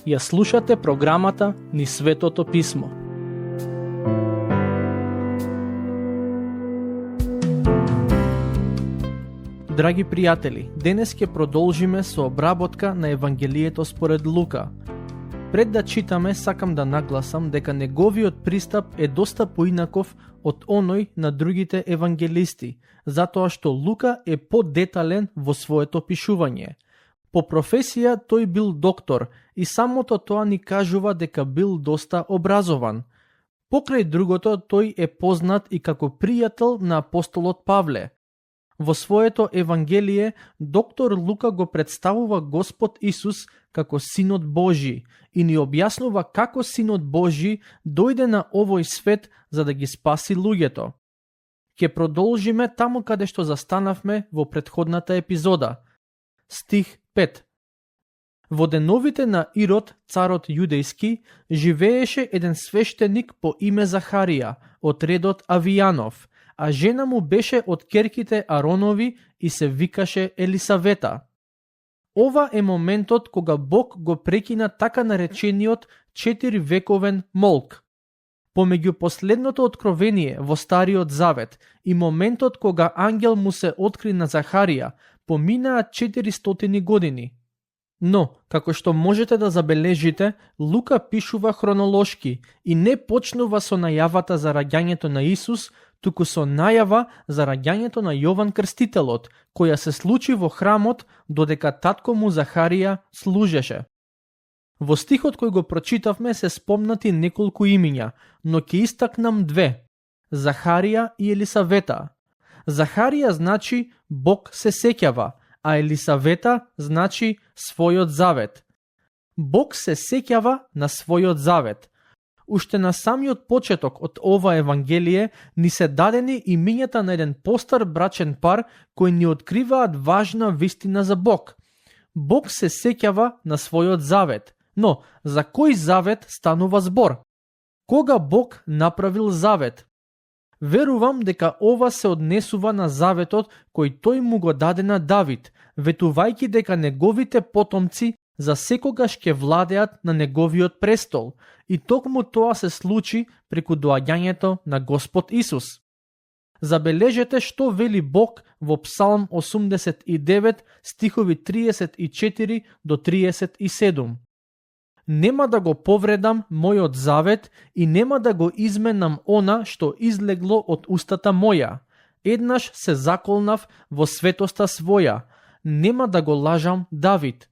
Ја слушате програмата Низ Светото Писмо. Драги пријатели, денес ќе продолжиме со обработка на Евангелието според Лука. Пред да читаме, сакам да нагласам дека неговиот пристап е доста поинаков од оној на другите евангелисти, затоа што Лука е подетален во своето пишување. По професија тој бил доктор и самото тоа ни кажува дека бил доста образован. Покрај другото, тој е познат и како пријател на апостолот Павле. Во своето Евангелие, доктор Лука го представува Господ Исус како Синот Божи и ни објаснува како Синот Божи дојде на овој свет за да ги спаси луѓето. Ке продолжиме таму каде што застанавме во претходната епизода. Стих 5. Во деновите на Ирод, царот јудејски, живееше еден свештеник по име Захарија, од редот Авијанов, а жена му беше од ќерките Аронови и се викаше Елисавета. Ова е моментот кога Бог го прекина така наречениот 4 вековен молк. Помеѓу последното откровение во Стариот Завет и моментот кога ангел му се откри на Захарија, поминаа 400 години. Но, како што можете да забележите, Лука пишува хронолошки и не почнува со најавата за раѓањето на Исус, туку со најава за раѓањето на Јован Крстителот, која се случи во храмот додека татко му Захарија служеше. Во стихот кој го прочитавме се спомнати неколку имиња, но ќе истакнам две – Захарија и Елисавета. Захарија значи Бог се сеќава, а Елисавета значи својот завет. Бог се сеќава на својот завет. Уште на самиот почеток од ова Евангелие ни се дадени имињата на еден постар брачен пар кои ни откриваат важна вистина за Бог. Бог се сеќава на својот завет, но за кој завет станува збор? Кога Бог направил завет? Верувам дека ова се однесува на заветот кој тој му го даде на Давид, ветувајќи дека неговите потомци за секогаш ќе владеат на неговиот престол, и токму тоа се случи преку доаѓањето на Господ Исус. Забележете што вели Бог во Псалм 89, стихови 34 до 37. Нема да го повредам мојот завет и нема да го изменам она што излегло од устата моја. Еднаш се заколнав во светоста своја, нема да го лажам Давид.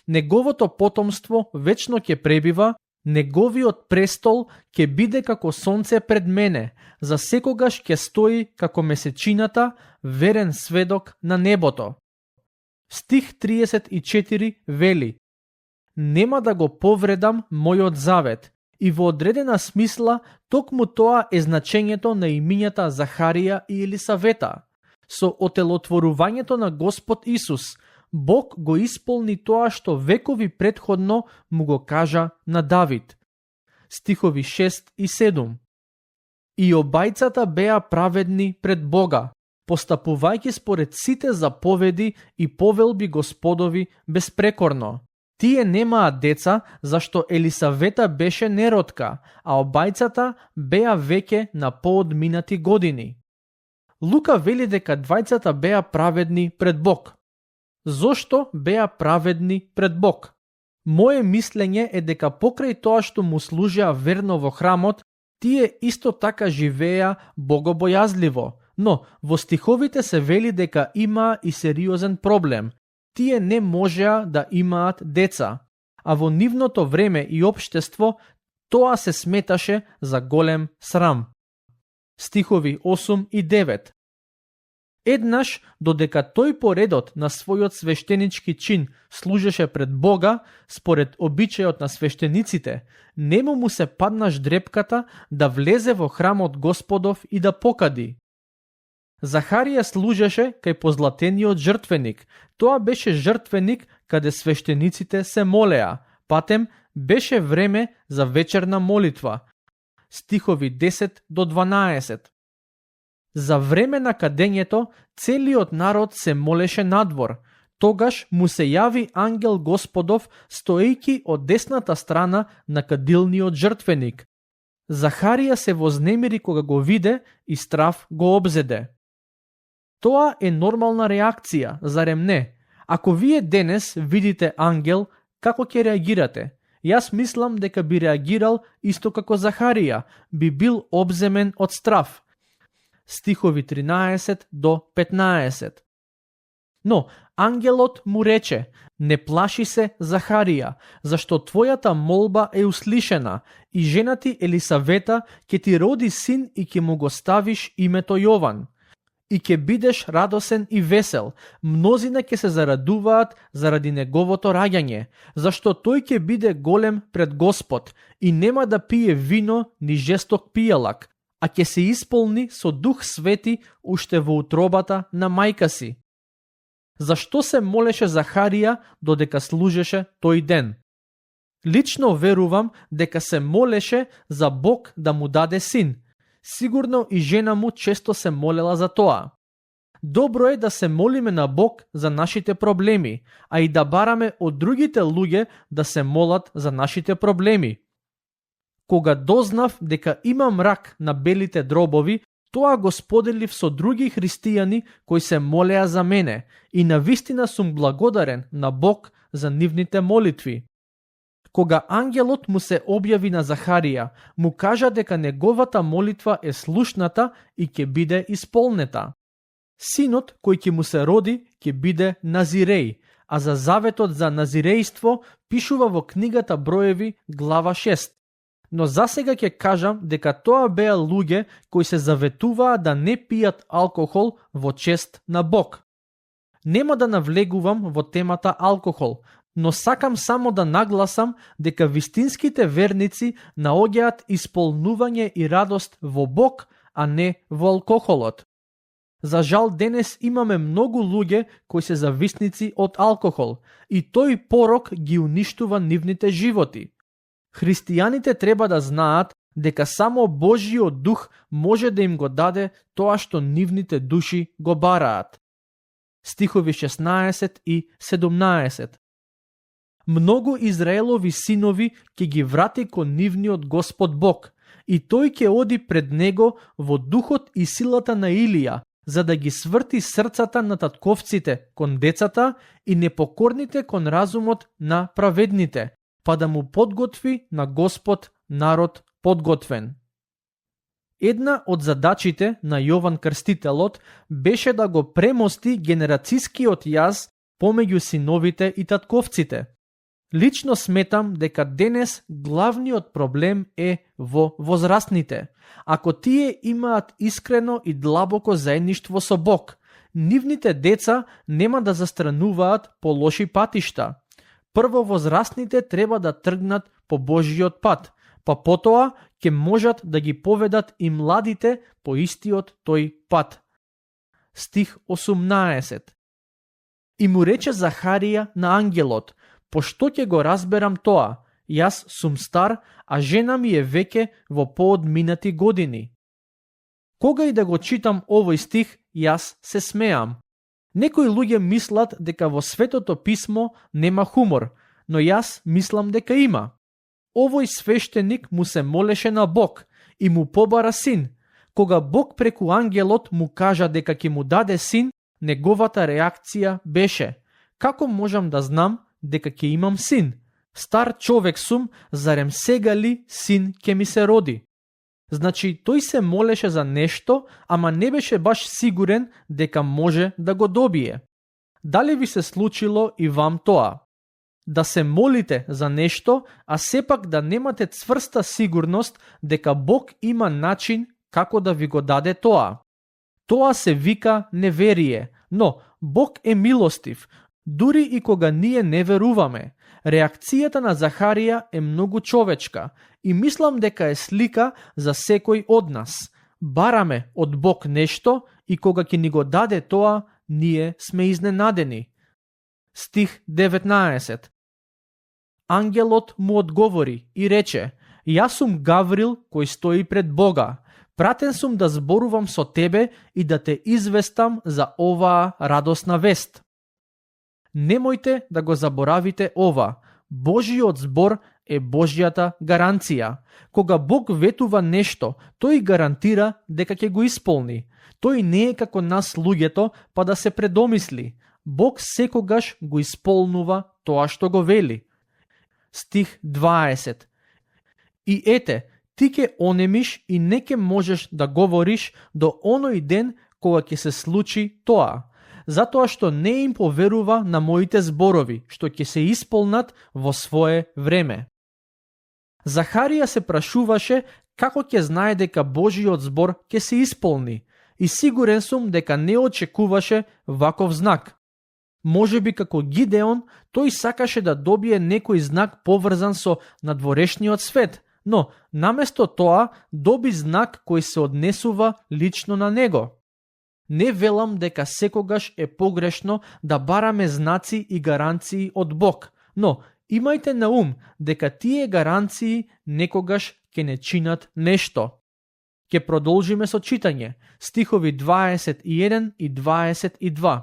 Неговото потомство вечно ќе пребива, неговиот престол ќе биде како сонце пред мене, за секогаш ќе стои како месечината, верен сведок на небото. Стих 34 вели: нема да го повредам мојот завет. И во одредена смисла, токму тоа е значењето на имињата Захарија и Елисавета. Со отелотворувањето на Господ Исус, Бог го исполни тоа што векови претходно му го кажа на Давид. Стихови 6 и 7. И обајцата беа праведни пред Бога, постапувајќи според сите заповеди и повелби Господови безпрекорно. Тие немаа деца, зашто Елисавета беше неродка, а обајцата беа веќе на поодминати години. Лука вели дека двајцата беа праведни пред Бог. Зошто беа праведни пред Бог? Моje мислење е дека покрај тоа што му служеа верно во храмот, тие исто така живееа богобојазливо, но во стиховите се вели дека имаа и сериозен проблем. Тие не можеа да имаат деца, а во нивното време и општество тоа се сметаше за голем срам. Стихови 8 и 9. Еднаш, додека тој по редот на својот свештенички чин служеше пред Бога, според обичајот на свештениците, нему му се падна ждрепката да влезе во храмот Господов и да покади. Захарија служеше кај позлатениот жртвеник. Тоа беше жртвеник каде свештениците се молеа. Патем беше време за вечерна молитва. Стихови 10 до 12. За време на кадењето, целиот народ се молеше надвор. Тогаш му се јави ангел Господов, стоејќи од десната страна на кадилниот жртвеник. Захарија се вознемири кога го виде и страв го обзеде. Тоа е нормална реакција, зарем не? Ако вие денес видите ангел, како ќе реагирате? Јас мислам дека би реагирал исто како Захарија, би бил обземен од страв. Стихови 13 до 15. Но ангелот му рече: не плаши се, Захарија, зашто твојата молба е услишена и жена ти Елисавета ќе ти роди син и ќе му го ставиш името Јован. И ќе бидеш радосен и весел, мнозина ќе се зарадуваат заради неговото раѓање, зашто тој ќе биде голем пред Господ и нема да пие вино ни жесток пијалак, а ќе се исполни со Дух Свети уште во утробата на мајка си. Зашто се молеше Захарија додека служеше тој ден? Лично верувам дека се молеше за Бог да му даде син. Сигурно и жена му често се молела за тоа. Добро е да се молиме на Бог за нашите проблеми, а и да бараме од другите луѓе да се молат за нашите проблеми. Кога дознав дека имам рак на белите дробови, тоа го споделив со други христијани кои се молеа за мене и навистина сум благодарен на Бог за нивните молитви. Кога ангелот му се објави на Захарија, му кажа дека неговата молитва е слушната и ќе биде исполнета. Синот кој ќе му се роди ќе биде Назиреј, а за заветот за назирејство пишува во книгата Броеви глава 6. Но засега ќе кажам дека тоа беа луѓе кои се заветуваа да не пијат алкохол во чест на Бог. Нема да навлегувам во темата алкохол, но сакам само да нагласам дека вистинските верници наоѓаат исполнување и радост во Бог, а не во алкохолот. За жал денес имаме многу луѓе кои се зависници од алкохол и тој порок ги уништува нивните животи. Христијаните треба да знаат дека само Божиот дух може да им го даде тоа што нивните души го бараат. Стихови 16 и 17. Многу Израелови синови ќе ги врати кон нивниот Господ Бог, и тој ќе оди пред него во духот и силата на Илија, за да ги сврти срцата на татковците кон децата и непокорните кон разумот на праведните, па да му подготви на Господ народ подготвен. Една од задачите на Јован Крстителот беше да го премости генерацискиот јаз помеѓу синовите и татковците. Лично сметам дека денес главниот проблем е во возрастните. Ако тие имаат искрено и длабоко заедништво со Бог, нивните деца нема да застрануваат по лоши патишта. Прво возрастните треба да тргнат по Божиот пат, па потоа ќе можат да ги поведат и младите по истиот тој пат. Стих 18. И му рече Захарија на ангелот: пошто ќе го разберам тоа? Јас сум стар, а жена ми е веќе во поодминати години. Кога и да го читам овој стих, јас се смеам. Некои луѓе мислат дека во Светото писмо нема хумор, но јас мислам дека има. Овој свештеник му се молеше на Бог и му побара син. Кога Бог преку ангелот му кажа дека ќе му даде син, неговата реакција беше: како можам да знам дека ќе имам син? Стар човек сум, зарем сега ли син ќе ми се роди? Значи, тој се молеше за нешто, ама не беше баш сигурен дека може да го добие. Дали ви се случило и вам тоа? Да се молите за нешто, а сепак да немате цврста сигурност дека Бог има начин како да ви го даде тоа. Тоа се вика неверие, но Бог е милостив, дури и кога ние не веруваме. Реакцијата на Захарија е многу човечка и мислам дека е слика за секој од нас. Бараме од Бог нешто и кога ќе ни го даде тоа, ние сме изненадени. Стих 19. Ангелот му одговори и рече: јас сум Гаврил кој стои пред Бога. Пратен сум да зборувам со тебе и да те известам за оваа радосна вест. Немојте да го заборавите ова. Божиот збор е Божјата гаранција. Кога Бог ветува нешто, тој гарантира дека ќе го исполни. Тој не е како нас луѓето, па да се предомисли. Бог секогаш го исполнува тоа што го вели. Стих 20. И ете, ти ќе онемиш и не ќе можеш да говориш до оној ден кога ќе се случи тоа, затоа што не им поверува на моите зборови, што ќе се исполнат во свое време. Захарија се прашуваше како ќе знае дека Божиот збор ќе се исполни и сигурен сум дека не очекуваше ваков знак. Можеби како Гидеон, тој сакаше да добие некој знак поврзан со надворешниот свет, но наместо тоа доби знак кој се однесува лично на него. Не велам дека секогаш е погрешно да бараме знаци и гаранции од Бог, но имајте на ум дека тие гаранции некогаш ќе не чинат нешто. Ќе продолжиме со читање, стихови 21 и 22.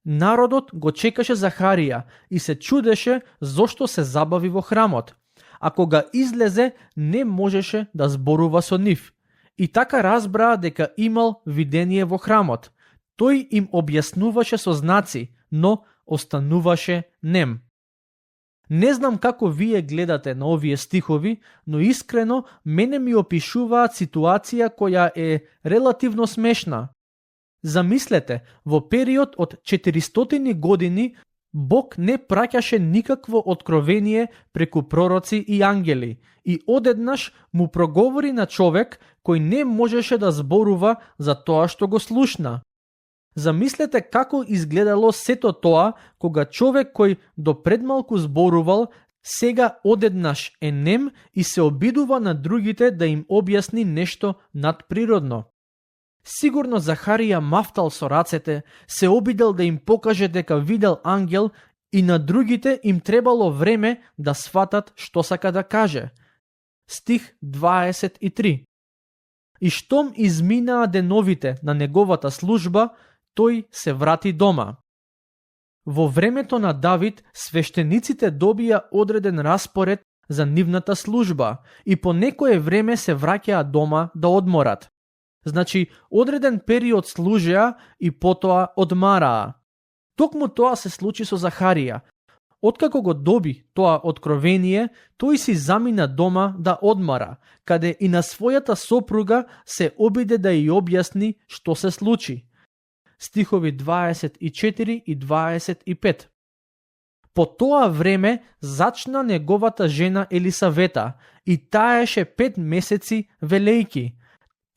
Народот го чекаше Захарија и се чудеше зошто се забави во храмот, а кога излезе не можеше да зборува со нив. И така разбраа дека имал видение во храмот. Тој им објаснуваше со знаци, но остануваше нем. Не знам како вие гледате на овие стихови, но искрено мене ми опишуваат ситуација која е релативно смешна. Замислете, во период од 400 години Бог не праќаше никакво откровение преку пророци и ангели и одеднаш му проговори на човек кој не можеше да зборува за тоа што го слушна. Замислете како изгледало сето тоа кога човек кој до предмалку зборувал, сега одеднаш е нем и се обидува на другите да им објасни нешто надприродно. Сигурно Захарија мафтал со рацете, се обидел да им покаже дека видел ангел и на другите им требало време да сватат што сака да каже. Стих 23. И штом изминаа деновите на неговата служба, тој се врати дома. Во времето на Давид, свештениците добија одреден распоред за нивната служба и по некое време се враќаа дома да одморат. Значи, одреден период служеа и потоа одмараа. Токму тоа се случи со Захарија. Откако го доби тоа откровение, тој си замина дома да одмара, каде и на својата сопруга се обиде да ја објасни што се случи. Стихови 24 и 25. По тоа време зачна неговата жена Елисавета и таеше 5 месеци велејки.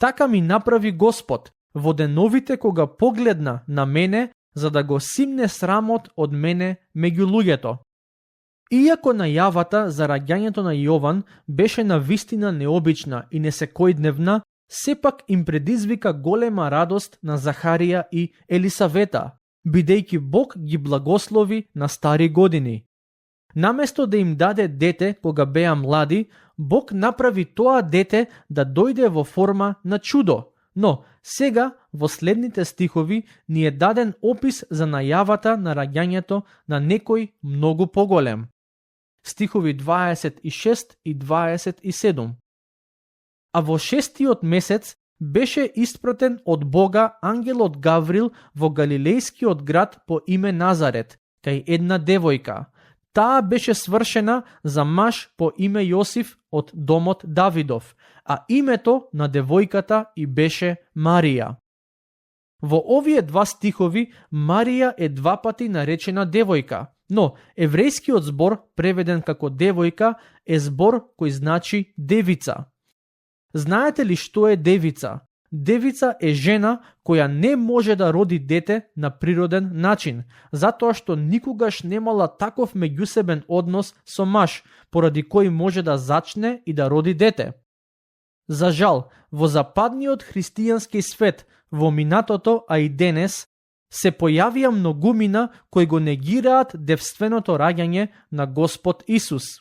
Така ми направи Господ во деновите кога погледна на мене, за да го симне срамот од мене меѓу луѓето. Иако најавата за раѓањето на Јован беше навистина необична и несекојдневна, сепак им предизвика голема радост на Захарија и Елисавета, бидејќи Бог ги благослови на стари години. Наместо да им даде дете кога беа млади, Бог направи тоа дете да дојде во форма на чудо, но сега во следните стихови ни е даден опис за најавата на раѓањето на некој многу поголем. Стихови 26 и 27. А во 6-тиот месец беше испратен од Бога ангелот Гаврил во галилејскиот град по име Назарет, кај една девојка. Таа беше свршена за маж по име Јосиф од домот Давидов, а името на девојката и беше Марија. Во овие два стихови Марија е два пати наречена девојка, но еврејскиот збор преведен како девојка е збор кој значи девица. Знаете ли што е девица? Девица е жена која не може да роди дете на природен начин, затоа што никогаш немала таков меѓусебен однос со маж, поради кој може да зачне и да роди дете. За жал, во западниот христијански свет, во минатото, а и денес, се појавија многумина кои го негираат девственото раѓање на Господ Исус.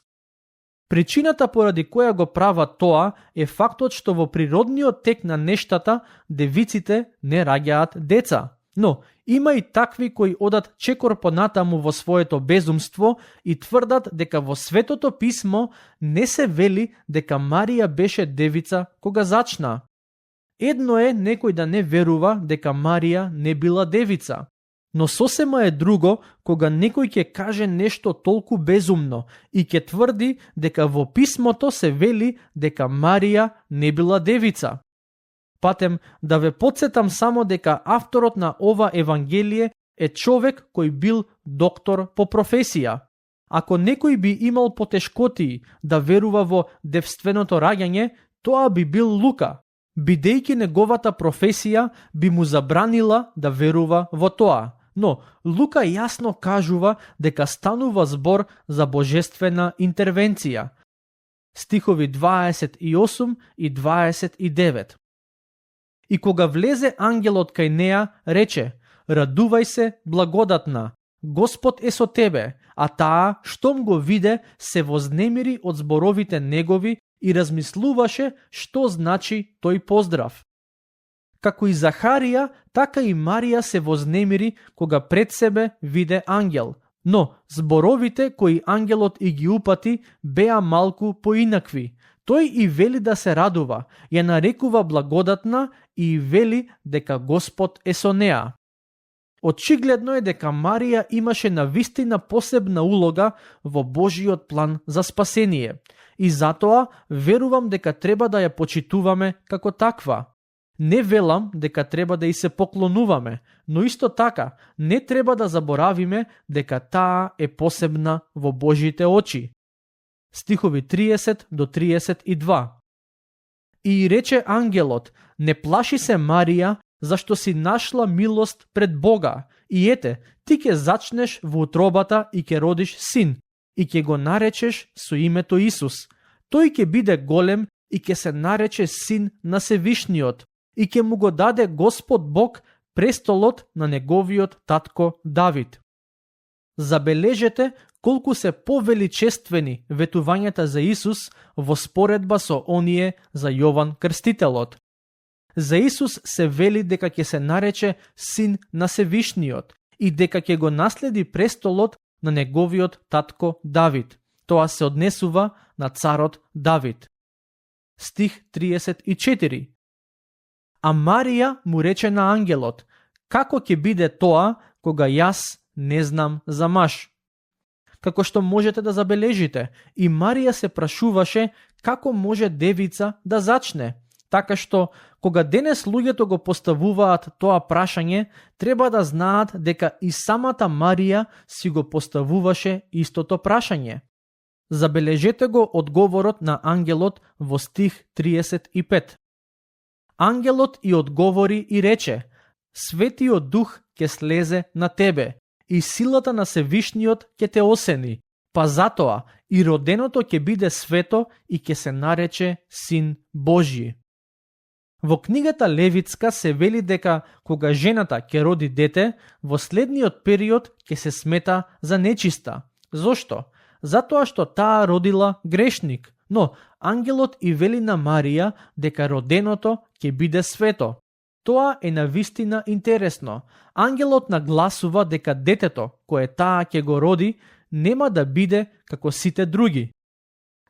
Причината поради која го прават тоа е фактот што во природниот тек на нештата девиците не раѓаат деца. Но има и такви кои одат чекор понатаму во своето безумство и тврдат дека во Светото писмо не се вели дека Марија беше девица кога зачна. Едно е некој да не верува дека Марија не била девица, но сосема е друго кога некој ќе каже нешто толку безумно и ќе тврди дека во писмото се вели дека Марија не била девица. Патем да ве потсетам само дека авторот на ова евангелие е човек кој бил доктор по професија. Ако некој би имал потешкотии да верува во девственото раѓање, тоа би бил Лука, бидејќи неговата професија би му забранила да верува во тоа. Но Лука јасно кажува дека станува збор за божествена интервенција. Стихови 28 и 29. И кога влезе ангелот кај неа, рече: "Радувај се, благодатна, Господ е со тебе", а таа, штом го виде, се вознемири од зборовите негови и размислуваше што значи тој поздрав. Како и Захарија, така и Марија се вознемири кога пред себе виде ангел, но зборовите кои ангелот и ги упати беа малку поинакви. Тој и вели да се радува, ја нарекува благодатна и вели дека Господ е со неа. Очигледно е дека Марија имаше навистина посебна улога во Божиот план за спасение и затоа верувам дека треба да ја почитуваме како таква. Не велам дека треба да и се поклонуваме, но исто така не треба да заборавиме дека таа е посебна во Божите очи. Стихови 30 до 32. И рече ангелот: "Не плаши се, Марија, зашто си нашла милост пред Бога. И ете, ти ќе зачнеш во утробата и ќе родиш син, и ќе го наречеш со името Исус. Тој ќе биде голем и ќе се нарече син на Севишниот, и ќе му го даде Господ Бог престолот на неговиот татко Давид." Забележете колку се повеличествени ветувањата за Исус во споредба со оние за Јован Крстителот. За Исус се вели дека ќе се нарече син на Севишниот и дека ќе го наследи престолот на неговиот татко Давид. Тоа се однесува на царот Давид. Стих 34. А Марија му рече на ангелот: "Како ќе биде тоа кога јас не знам за маж?" Како што можете да забележите, и Марија се прашуваше како може девица да зачне. Така што, кога денес луѓето го поставуваат тоа прашање, треба да знаат дека и самата Марија си го поставуваше истото прашање. Забележете го одговорот на ангелот во стих 35. Ангелот и одговори и рече: "Светиот Дух ќе слезе на тебе, и силата на Севишниот ќе те осени, па затоа и роденото ќе биде свето и ќе се нарече Син Божји." Во книгата Левитска се вели дека кога жената ќе роди дете, во следниот период ќе се смета за нечиста. Зошто? Затоа што таа родила грешник, но ангелот и вели на Марија дека роденото ќе биде свето. Тоа е навистина интересно. Ангелот нагласува дека детето кое таа ќе го роди нема да биде како сите други.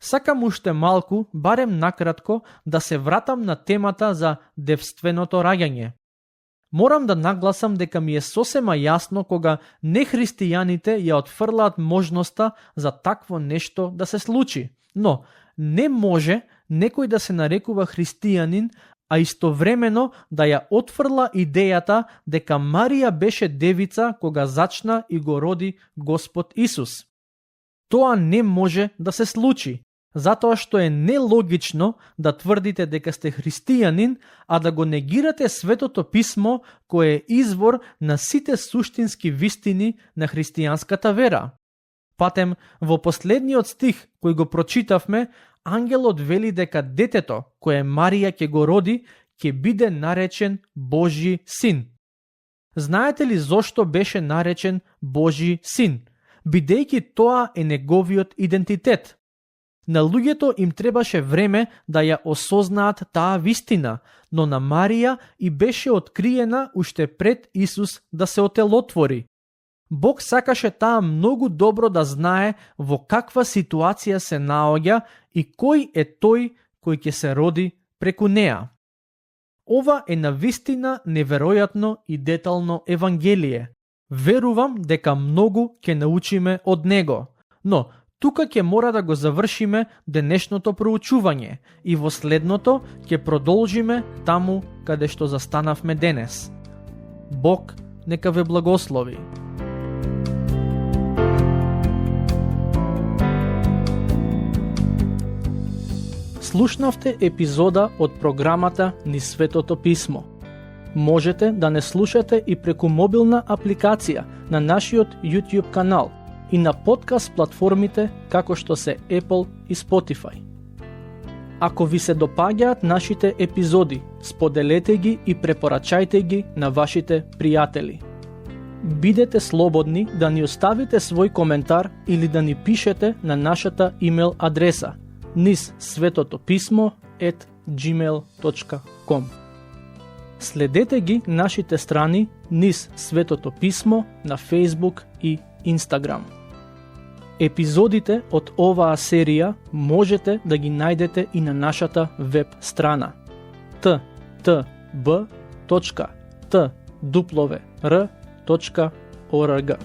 Сакам уште малку, барем накратко, да се вратам на темата за девственото раѓање. Морам да нагласам дека ми е сосема јасно кога нехристијаните ја отфрлаат можноста за такво нешто да се случи. Но не може некој да се нарекува христијанин, а истовремено да ја отфрла идејата дека Марија беше девица кога зачна и го роди Господ Исус. Тоа не може да се случи, затоа што е нелогично да тврдите дека сте христијанин, а да го негирате Светото писмо кое е извор на сите суштински вистини на христијанската вера. Патем, во последниот стих кој го прочитавме, ангелот вели дека детето кое Марија ќе го роди ќе биде наречен Божји син. Знаете ли зошто беше наречен Божји син? Бидејќи тоа е неговиот идентитет. На луѓето им требаше време да ја осознаат таа вистина, но на Марија и беше откриена уште пред Исус да се отелотвори. Бог сакаше таа многу добро да знае во каква ситуација се наоѓа и кој е тој кој ќе се роди преку неа. Ова е навистина неверојатно и детално евангелие. Верувам дека многу ќе научиме од него, но тука ќе мора да го завршиме денешното проучување и во следното ќе продолжиме таму каде што застанавме денес. Бог нека ве благослови. Слушнавте епизода од програмата Низ Светото Писмо. Можете да не слушате и преку мобилна апликација на нашиот YouTube канал и на подкаст платформите како што се Apple и Spotify. Ако ви се допаѓаат нашите епизоди, споделете ги и препорачајте ги на вашите пријатели. Бидете слободни да ни оставите свој коментар или да ни пишете на нашата имейл адреса nizsvetotopисmo@gmail.com. Следете ги нашите страни Низ Светото Писмо на Facebook и Instagram. Епизодите од оваа серија можете да ги најдете и на нашата веб страна ttb.twr.org.